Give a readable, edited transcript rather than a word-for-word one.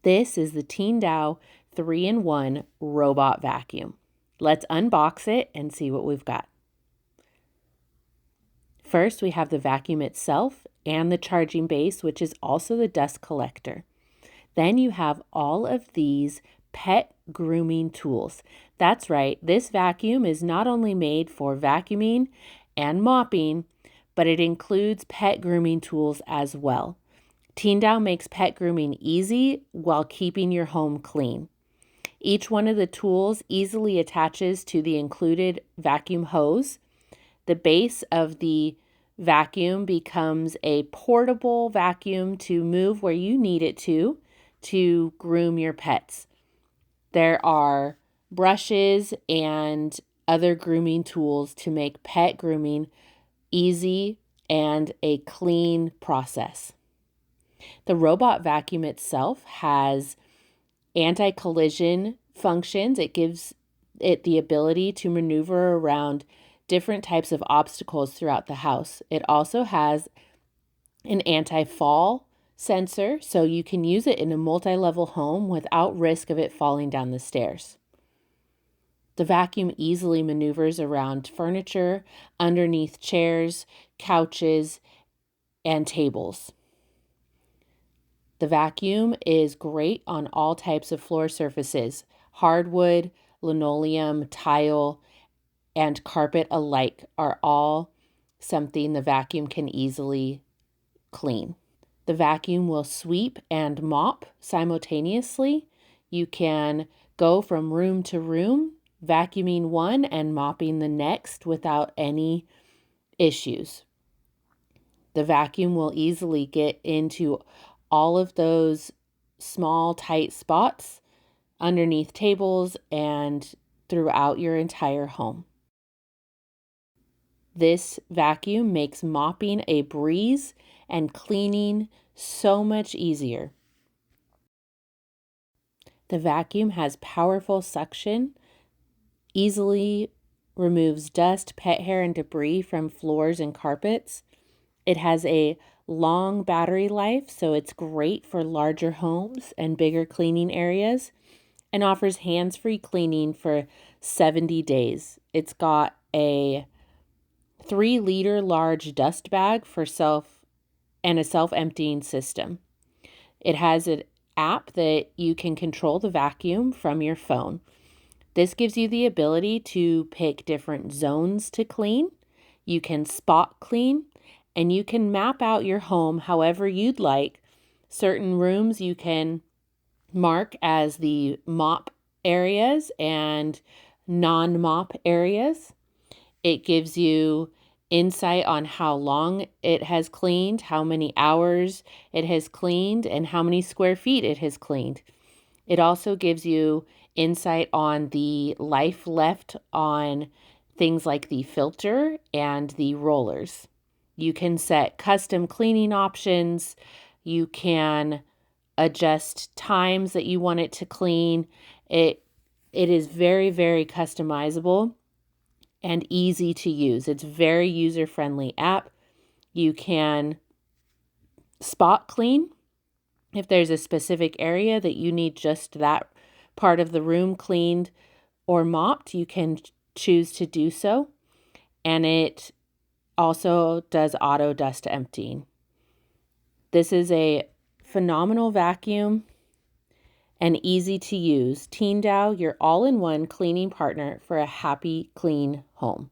This is the Teendow 3-in-1 robot vacuum. Let's unbox it and see what we've got. First, we have the vacuum itself and the charging base, which is also the dust collector. Then you have all of these pet grooming tools. That's right, this vacuum is not only made for vacuuming and mopping, but it includes pet grooming tools as well. Teendow makes pet grooming easy while keeping your home clean. Each one of the tools easily attaches to the included vacuum hose. The base of the vacuum becomes a portable vacuum to move where you need it to groom your pets. There are brushes and other grooming tools to make pet grooming easy and a clean process. The robot vacuum itself has anti-collision functions. It gives it the ability to maneuver around different types of obstacles throughout the house. It also has an anti-fall sensor, so you can use it in a multi-level home without risk of it falling down the stairs. The vacuum easily maneuvers around furniture, underneath chairs, couches, and tables. The vacuum is great on all types of floor surfaces, hardwood, linoleum, tile, and carpet alike are all something the vacuum can easily clean. The vacuum will sweep and mop simultaneously. You can go from room to room, vacuuming one and mopping the next without any issues. The vacuum will easily get into all of those small, tight spots underneath tables and throughout your entire home. This vacuum makes mopping a breeze and cleaning so much easier. The vacuum has powerful suction, easily removes dust, pet hair, and debris from floors and carpets. It has a long battery life, so it's great for larger homes and bigger cleaning areas, and offers hands-free cleaning for 70 days. It's got a 3-liter large dust bag for a self-emptying system. It has an app that you can control the vacuum from your phone. This gives you the ability to pick different zones to clean. You can spot clean, and you can map out your home however you'd like. Certain rooms you can mark as the mop areas and non-mop areas. It gives you insight on how long it has cleaned, how many hours it has cleaned, and how many square feet it has cleaned. It also gives you insight on the life left on things like the filter and the rollers. You can set custom cleaning options. You can adjust times that you want it to clean. It is very, very customizable and easy to use. It's a very user-friendly app. You can spot clean. If there's a specific area that you need just that part of the room cleaned or mopped, you can choose to do so. And it also does auto dust emptying. This is a phenomenal vacuum and easy to use. Teendow, your all-in-one cleaning partner for a happy, clean home.